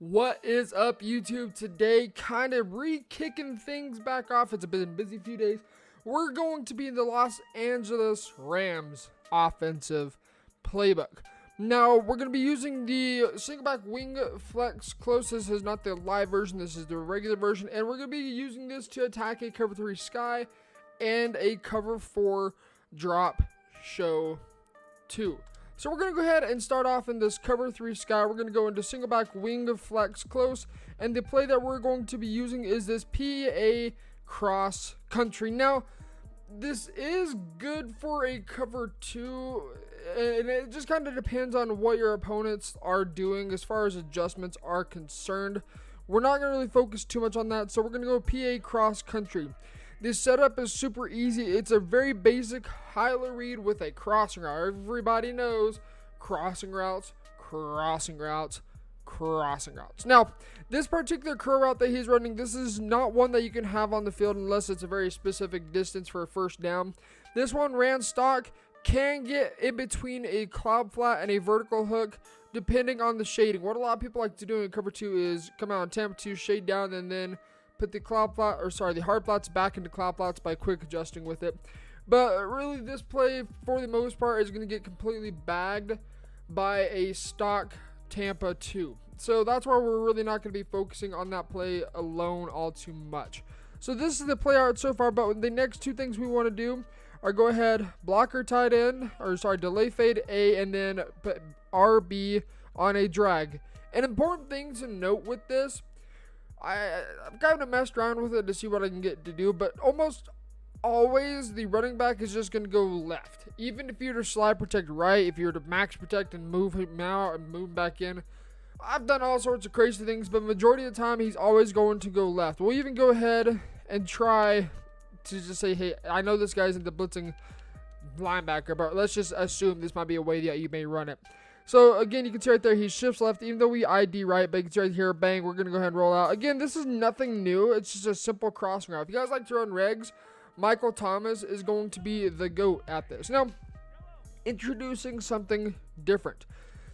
What is up, YouTube? Today, kind of re-kicking things back off. It's been a busy few days. We're going to be in the Los Angeles Rams offensive playbook. Now, we're going to be using the single back wing flex close. This is not the live version. This is the regular version. And we're going to be using this to attack a cover 3 sky and a cover 4 drop show 2. So we're going to go ahead and start off in this cover 3 sky. We're going to go into single back wing flex close. And the play that we're going to be using is this PA cross country. Now, this is good for a cover 2. And it just kind of depends on what your opponents are doing as far as adjustments are concerned. We're not going to really focus too much on that. So we're going to go PA cross country. This setup is super easy. It's a very basic high-low read with a crossing route. Everybody knows crossing routes, crossing routes, crossing routes. Now, this particular curl route that he's running, this is not one that you can have on the field unless it's a very specific distance for a first down. This one ran stock, can get in between a cloud flat and a vertical hook depending on the shading. What a lot of people like to do in cover 2 is come out in temp 2, shade down, and then put the the hard flats back into cloud flats by quick adjusting with it. But really, this play, for the most part, is going to get completely bagged by a stock Tampa 2. So that's why we're really not going to be focusing on that play alone all too much. So this is the play art so far, but the next two things we want to do are go ahead, blocker tight end, delay fade A, and then put RB on a drag. An important thing to note with this, I've kind of messed around with it to see what I can get to do, but almost always the running back is just going to go left. Even if you're to slide protect right, if you're to max protect and move him out and move back in, I've done all sorts of crazy things, but majority of the time he's always going to go left. We'll even go ahead and try to just say, hey, I know this guy's into blitzing linebacker, but let's just assume this might be a way that you may run it. So, again, you can see right there, he shifts left, even though we ID right, but you can see right here, bang, we're going to go ahead and roll out. Again, this is nothing new. It's just a simple crossing route. If you guys like to run regs, Michael Thomas is going to be the GOAT at this. Now, introducing something different.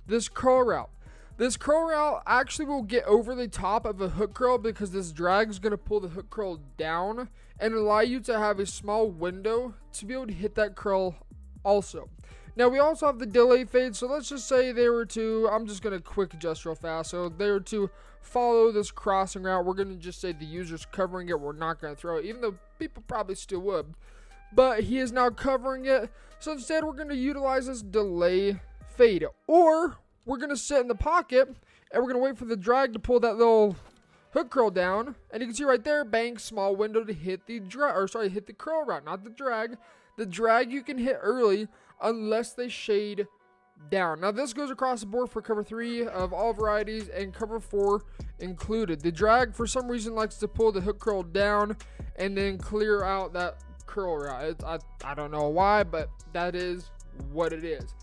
This curl route. This curl route actually will get over the top of a hook curl because this drag is going to pull the hook curl down and allow you to have a small window to be able to hit that curl also. Now, we also have the delay fade, so let's just say they were to, I'm just going to quick adjust real fast, so if they were to follow this crossing route, we're going to just say the user's covering it, we're not going to throw it, even though people probably still would. But he is now covering it, so instead we're going to utilize this delay fade, or we're going to sit in the pocket, and we're going to wait for the drag to pull that little hook curl down, and you can see right there, bang, small window to hit the hit the curl route, not the drag. The drag you can hit early, unless they shade down. Now, this goes across the board for cover 3 of all varieties and cover 4 included. The drag, for some reason, likes to pull the hook curl down and then clear out that curl route. I don't know why, but that is what it is.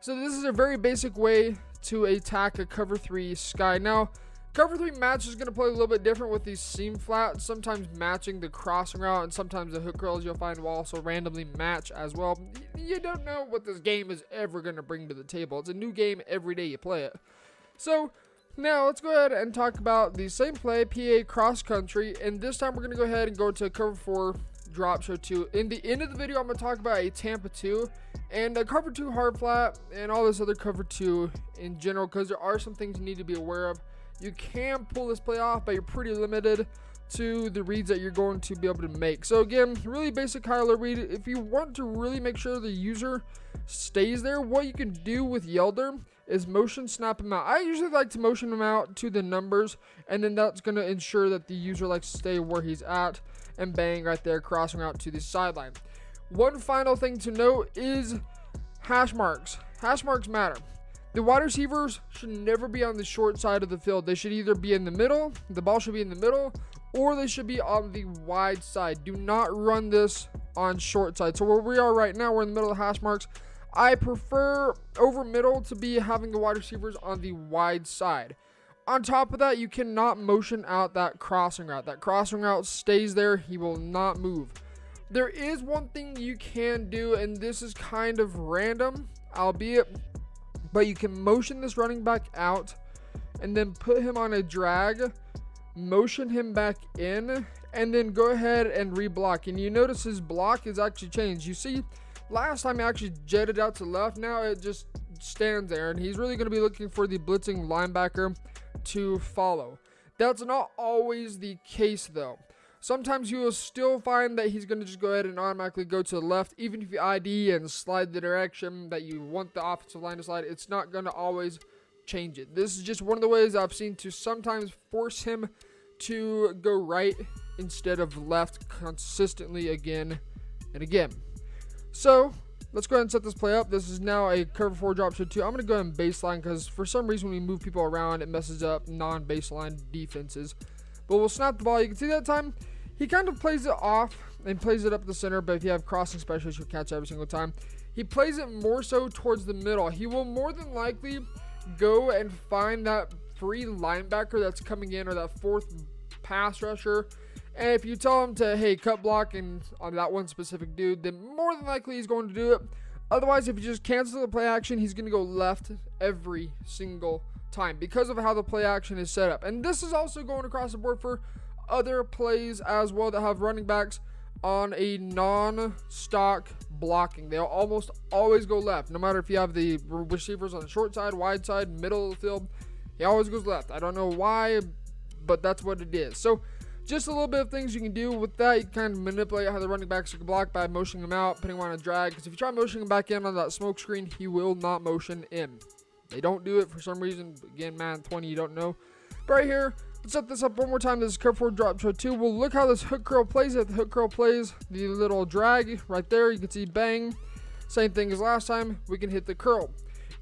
So this is a very basic way to attack a cover 3 sky. Now, cover 3 match is going to play a little bit different with these seam flats, sometimes matching the crossing route, and sometimes the hook curls you'll find will also randomly match as well. You don't know what this game is ever going to bring to the table. It's a new game every day you play it. So, now let's go ahead and talk about the same play, PA cross country, and this time we're going to go ahead and go to cover 4 drop show 2. In the end of the video, I'm going to talk about a Tampa 2 and a cover 2 hard flat and all this other cover 2 in general, because there are some things you need to be aware of. You can pull this play off, but you're pretty limited to the reads that you're going to be able to make. So again, really basic high-low read. If you want to really make sure the user stays there, what you can do with Yelder is motion snap him out. I usually like to motion him out to the numbers, and then that's going to ensure that the user likes to stay where he's at, and bang, right there, crossing out to the sideline. One final thing to note is hash marks. Hash marks matter. The wide receivers should never be on the short side of the field. They should either be in the middle, the ball should be in the middle, or they should be on the wide side. Do not run this on short side. So where we are right now, we're in the middle of hash marks. I prefer over middle to be having the wide receivers on the wide side. On top of that, you cannot motion out that crossing route. That crossing route stays there. He will not move. There is one thing you can do, and this is kind of random, albeit, but you can motion this running back out and then put him on a drag, motion him back in, and then go ahead and reblock. And you notice his block is actually changed. You see, last time he actually jetted out to left. Now it just stands there, and he's really going to be looking for the blitzing linebacker to follow. That's not always the case though. Sometimes you will still find that he's going to just go ahead and automatically go to the left, even if you ID and slide the direction that you want the offensive line to slide. It's not going to always change it. This is just one of the ways I've seen to sometimes force him to go right instead of left consistently again and again. So let's go ahead and set this play up. This is now a cover 4 drop show 2. I'm going to go ahead and baseline because for some reason when we move people around, it messes up non-baseline defenses. But we'll snap the ball. You can see that time he kind of plays it off and plays it up the center. But if you have crossing specialists, you'll catch every single time. He plays it more so towards the middle. He will more than likely go and find that free linebacker that's coming in, or that fourth pass rusher. And if you tell him to, hey, cut block and on that one specific dude, then more than likely he's going to do it. Otherwise, if you just cancel the play action, he's going to go left every single time because of how the play action is set up. And this is also going across the board for other plays as well that have running backs on a non-stock blocking. They'll almost always go left, no matter if you have the receivers on the short side, wide side, middle of the field. He always goes left. I don't know why, but that's what it is. So just a little bit of things you can do with that. You can kind of manipulate how the running backs can block by motioning him out, putting him on a drag. Because if you try motioning him back in on that smoke screen, he will not motion in. They don't do it for some reason. Again, Madden 20, you don't know. But right here, let's set this up one more time. This is cover 4 drop show 2. We'll look how this hook curl plays. If the hook curl plays the little drag right there, you can see bang. Same thing as last time. We can hit the curl.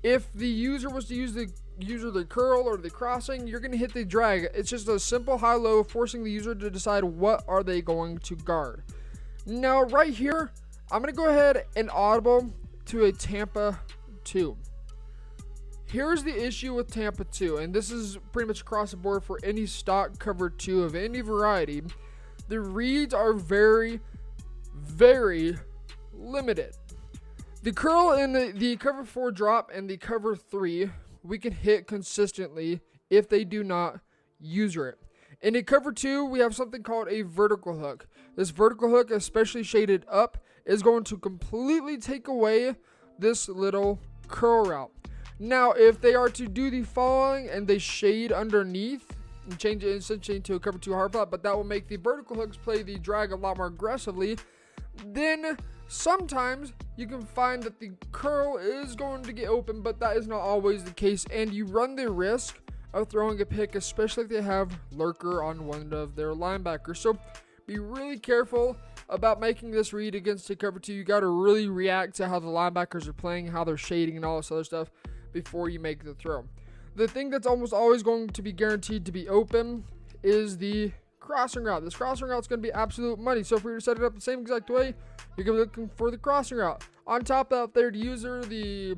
If the user was to use the curl or the crossing, you're going to hit the drag. It's just a simple high-low, forcing the user to decide what are they going to guard. Now, right here, I'm going to go ahead and audible to a Tampa 2. Here's the issue with Tampa 2, and this is pretty much across the board for any stock cover 2 of any variety. The reads are very, very limited. The curl in the cover 4 drop and the cover 3, we can hit consistently if they do not user it. In a cover 2, we have something called a vertical hook. This vertical hook, especially shaded up, is going to completely take away this little curl route. Now, if they are to do the following and they shade underneath and change it essentially into a cover 2 hard flat, but that will make the vertical hooks play the drag a lot more aggressively, then sometimes you can find that the curl is going to get open, but that is not always the case, and you run the risk of throwing a pick, especially if they have lurker on one of their linebackers. So be really careful about making this read against a cover 2. You got to really react to how the linebackers are playing, how they're shading and all this other stuff before you make the throw. The thing that's almost always going to be guaranteed to be open is the crossing route. This crossing route is going to be absolute money. So if we were to set it up the same exact way, you're going to be looking for the crossing route. On top of that, the user, the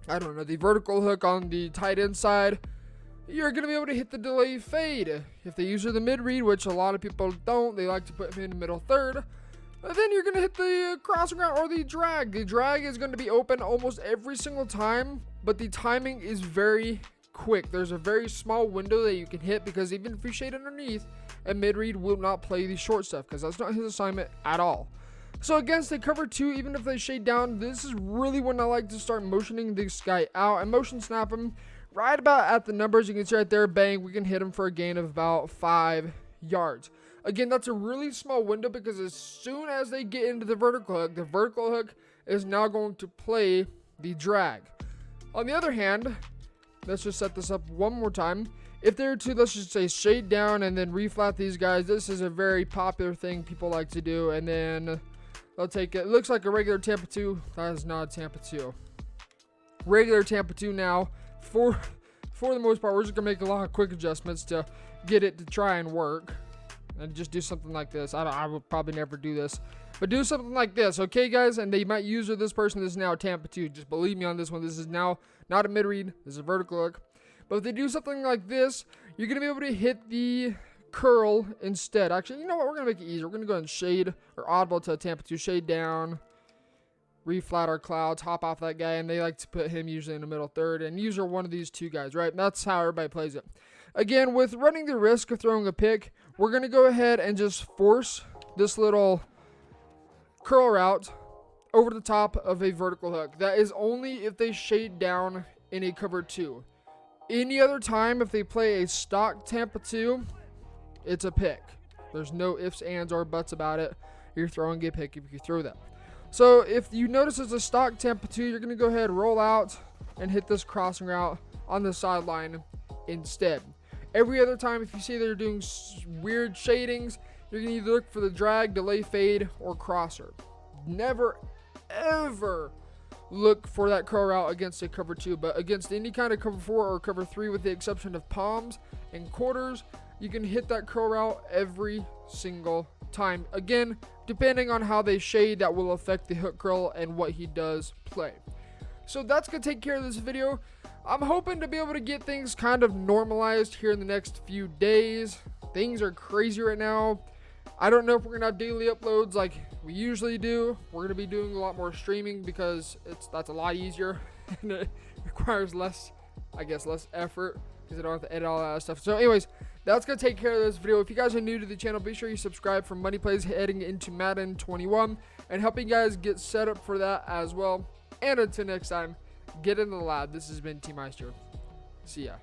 vertical hook on the tight end side, you're going to be able to hit the delay fade. If they use the mid read, which a lot of people don't, they like to put him in the middle third, then you're going to hit the crossing route or the drag. The drag is going to be open almost every single time, but the timing is very quick. There's a very small window that you can hit, because even if you shade underneath, a mid read will not play the short stuff because that's not his assignment at all. So against the cover 2, even if they shade down, this is really when I like to start motioning this guy out and motion snap him right about at the numbers. You can see right there, bang, we can hit him for a gain of about 5 yards. Again, that's a really small window because as soon as they get into the vertical hook is now going to play the drag. On the other hand, let's just set this up one more time. If they're to, let's just say, shade down and then reflat these guys, this is a very popular thing people like to do. And then they'll take it. It looks like a regular Tampa 2. That is not a Tampa 2. Regular Tampa 2 now. For the most part, we're just going to make a lot of quick adjustments to get it to try and work. And just do something like this. I would probably never do this, but do something like this, okay, guys? And they might use this person. This is now Tampa 2. Just believe me on this one. This is now not a mid read. This is a vertical hook. But if they do something like this, you're gonna be able to hit the curl instead. Actually, you know what? We're gonna make it easier. We're gonna go and shade or audible to a Tampa 2. Shade down. reflat our clouds, hop off that guy, and they like to put him usually in the middle third, and usually one of these two guys, right? That's how everybody plays it. Again, with running the risk of throwing a pick, we're going to go ahead and just force this little curl route over the top of a vertical hook. That is only if they shade down in a cover 2. Any other time, if they play a stock Tampa 2, it's a pick. There's no ifs, ands, or buts about it. You're throwing a pick if you throw that. So if you notice it's a stock Tampa 2, you're going to go ahead, roll out, and hit this crossing route on the sideline instead. Every other time, if you see they're doing weird shadings, you're going to either look for the drag, delay, fade, or crosser. Never, ever look for that curl route against a cover 2, but against any kind of cover 4 or cover 3, with the exception of palms and quarters, you can hit that curl route every single time. Again, depending on how they shade, that will affect the hook curl and what he does play. So that's going to take care of this video. I'm hoping to be able to get things kind of normalized here in the next few days. Things are crazy right now. I don't know if we're going to have daily uploads like we usually do. We're going to be doing a lot more streaming because that's a lot easier and it requires less effort because I don't have to edit all that stuff. So anyways, that's going to take care of this video. If you guys are new to the channel, be sure you subscribe for money plays heading into Madden 21 and helping you guys get set up for that as well. And until next time, get in the lab. This has been T Meister. See ya.